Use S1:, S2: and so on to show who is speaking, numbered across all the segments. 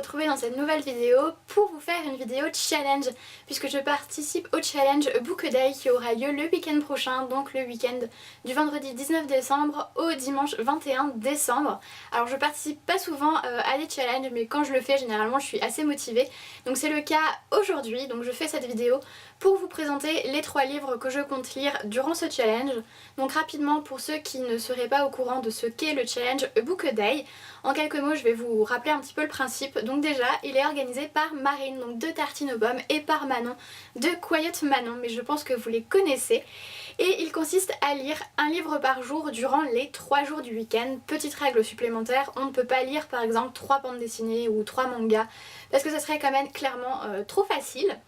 S1: retrouver dans cette nouvelle vidéo pour vous faire une vidéo challenge, puisque je participe au challenge Book a Day qui aura lieu le week-end prochain, donc le week-end du vendredi 19 décembre au dimanche 21 décembre. Alors je participe pas souvent à des challenges, mais quand je le fais généralement je suis assez motivée, donc c'est le cas aujourd'hui. Donc je fais cette vidéo pour vous présenter les 3 livres que je compte lire durant ce challenge. Donc rapidement, pour ceux qui ne seraient pas au courant de ce qu'est le challenge A Book a Day, en quelques mots je vais vous rappeler un petit peu le principe. Donc déjà il est organisé par Marine, donc de Tartine aux Pommes, et par Manon de Quiet Manon, mais je pense que vous les connaissez. Et il consiste à lire un livre par jour durant les 3 jours du week-end. Petite règle supplémentaire, on ne peut pas lire par exemple 3 bandes dessinées ou 3 mangas, parce que ça serait quand même clairement trop facile.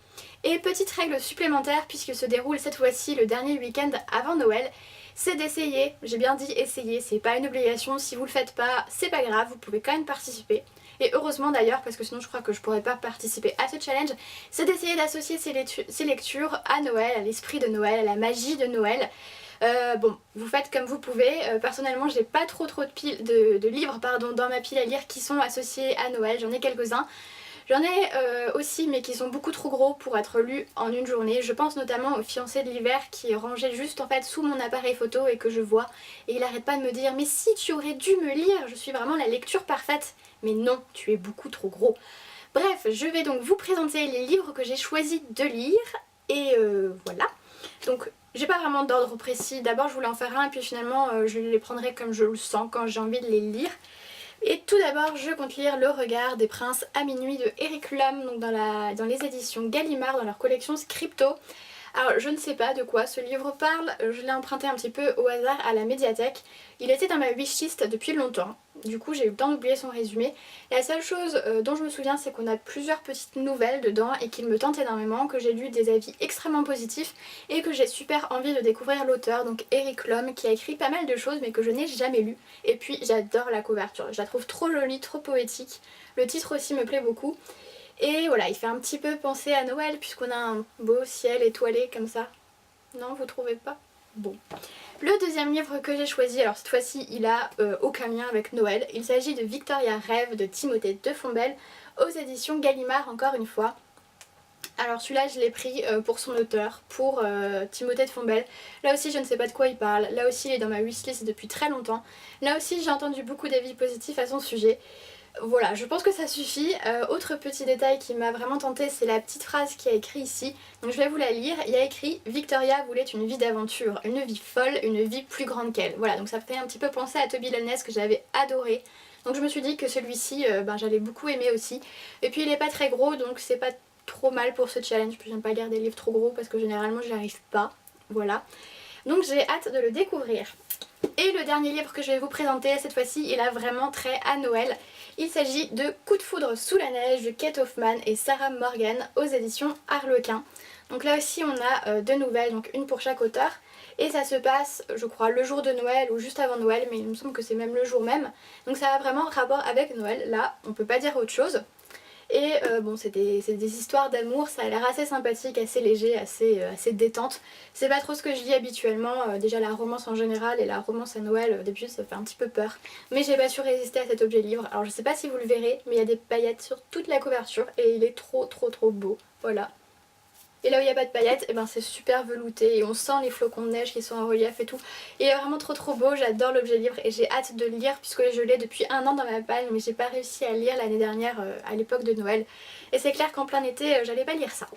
S1: Et petite règle supplémentaire, puisqu'il se déroule cette fois-ci le dernier week-end avant Noël, c'est d'essayer, j'ai bien dit essayer, c'est pas une obligation, si vous le faites pas, c'est pas grave, vous pouvez quand même participer. Et heureusement d'ailleurs, parce que sinon je crois que je pourrais pas participer à ce challenge, c'est d'essayer d'associer ces lectures à Noël, à l'esprit de Noël, à la magie de Noël. Bon, vous faites comme vous pouvez. Personnellement j'ai pas trop de livres dans ma pile à lire qui sont associés à Noël, j'en ai quelques-uns. J'en ai aussi, mais qui sont beaucoup trop gros pour être lus en une journée. Je pense notamment au Fiancé de l'hiver qui est rangé juste en fait sous mon appareil photo et que je vois. Et il arrête pas de me dire mais si tu aurais dû me lire, je suis vraiment la lecture parfaite. Mais non, tu es beaucoup trop gros. Bref, je vais donc vous présenter les livres que j'ai choisi de lire. Et voilà. Donc j'ai pas vraiment d'ordre précis. D'abord je voulais en faire un et puis finalement je les prendrai comme je le sens quand j'ai envie de les lire. Et tout d'abord, je compte lire Le Regard des Princes à minuit de Eric Lum, donc dans les éditions Gallimard, dans leur collection Scripto. Alors je ne sais pas de quoi ce livre parle, je l'ai emprunté un petit peu au hasard à la médiathèque. Il était dans ma wishlist depuis longtemps, du coup j'ai eu le temps d'oublier son résumé. La seule chose dont je me souviens, c'est qu'on a plusieurs petites nouvelles dedans et qu'il me tente énormément, que j'ai lu des avis extrêmement positifs et que j'ai super envie de découvrir l'auteur, donc Eric Lum, qui a écrit pas mal de choses mais que je n'ai jamais lu. Et puis j'adore la couverture, je la trouve trop jolie, trop poétique. Le titre aussi me plaît beaucoup. Et voilà, il fait un petit peu penser à Noël puisqu'on a un beau ciel étoilé comme ça. Non, vous trouvez pas? Bon. Le deuxième livre que j'ai choisi, alors cette fois-ci il a aucun lien avec Noël. Il s'agit de Victoria Rêve de Timothée de Fombelle aux éditions Gallimard encore une fois. Alors celui-là je l'ai pris pour son auteur, pour Timothée de Fombelle. Là aussi je ne sais pas de quoi il parle, là aussi il est dans ma wishlist depuis très longtemps. Là aussi j'ai entendu beaucoup d'avis positifs à son sujet. Voilà, je pense que ça suffit. Autre petit détail qui m'a vraiment tenté, c'est la petite phrase qui a écrit ici. Donc je vais vous la lire. Il y a écrit « Victoria voulait une vie d'aventure, une vie folle, une vie plus grande qu'elle ». Voilà, donc ça fait un petit peu penser à Toby Lannès que j'avais adoré. Donc je me suis dit que celui-ci, j'allais beaucoup aimer aussi. Et puis il est pas très gros, donc c'est pas trop mal pour ce challenge. Puis j'aime pas lire des livres trop gros parce que généralement je n'y arrive pas. Voilà. Donc j'ai hâte de le découvrir. Et le dernier livre que je vais vous présenter, cette fois-ci, il a vraiment trait à Noël. Il s'agit de Coup de foudre sous la neige de Kate Hoffman et Sarah Morgan aux éditions Harlequin. Donc là aussi on a 2 nouvelles, donc une pour chaque auteur. Et ça se passe, je crois, le jour de Noël ou juste avant Noël, mais il me semble que c'est même le jour même. Donc ça a vraiment rapport avec Noël, là on peut pas dire autre chose. Et bon, c'est des histoires d'amour, ça a l'air assez sympathique, assez léger, assez détente. C'est pas trop ce que je lis habituellement, déjà la romance en général et la romance à Noël, au début ça fait un petit peu peur. Mais j'ai pas su résister à cet objet livre, alors je sais pas si vous le verrez, mais il y a des paillettes sur toute la couverture et il est trop beau, voilà. Et là où il n'y a pas de paillettes, et ben c'est super velouté et on sent les flocons de neige qui sont en relief et tout. Il est vraiment trop beau, j'adore l'objet livre et j'ai hâte de le lire puisque je l'ai depuis 1 an dans ma palle, mais j'ai pas réussi à le lire l'année dernière à l'époque de Noël. Et c'est clair qu'en plein été j'allais pas lire ça.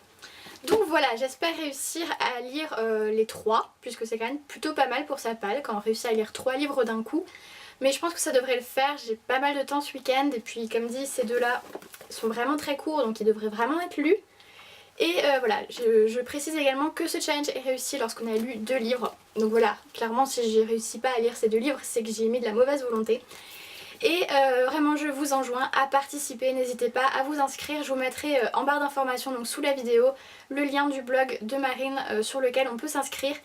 S1: Donc voilà, j'espère réussir à lire les 3, puisque c'est quand même plutôt pas mal pour sa palle quand on réussit à lire 3 livres d'un coup. Mais je pense que ça devrait le faire, j'ai pas mal de temps ce week-end et puis comme dit ces deux-là sont vraiment très courts donc ils devraient vraiment être lus. Et voilà, je précise également que ce challenge est réussi lorsqu'on a lu 2 livres. Donc voilà, clairement si j'ai réussi pas à lire ces 2 livres, c'est que j'ai mis de la mauvaise volonté. Et vraiment je vous enjoins à participer, n'hésitez pas à vous inscrire, je vous mettrai en barre d'informations, donc sous la vidéo, le lien du blog de Marine sur lequel on peut s'inscrire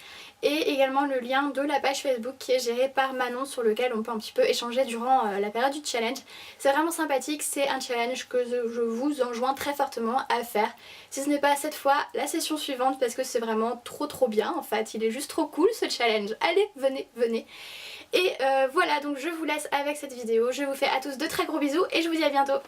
S1: et également le lien de la page Facebook qui est gérée par Manon sur lequel on peut un petit peu échanger durant la période du challenge. C'est vraiment sympathique, c'est un challenge que je vous enjoins très fortement à faire. Si ce n'est pas cette fois, la session suivante parce que c'est vraiment trop bien en fait, il est juste trop cool ce challenge. Allez, venez. Et voilà, donc je vous laisse avec cette vidéo, je vous fais à tous de très gros bisous et je vous dis à bientôt.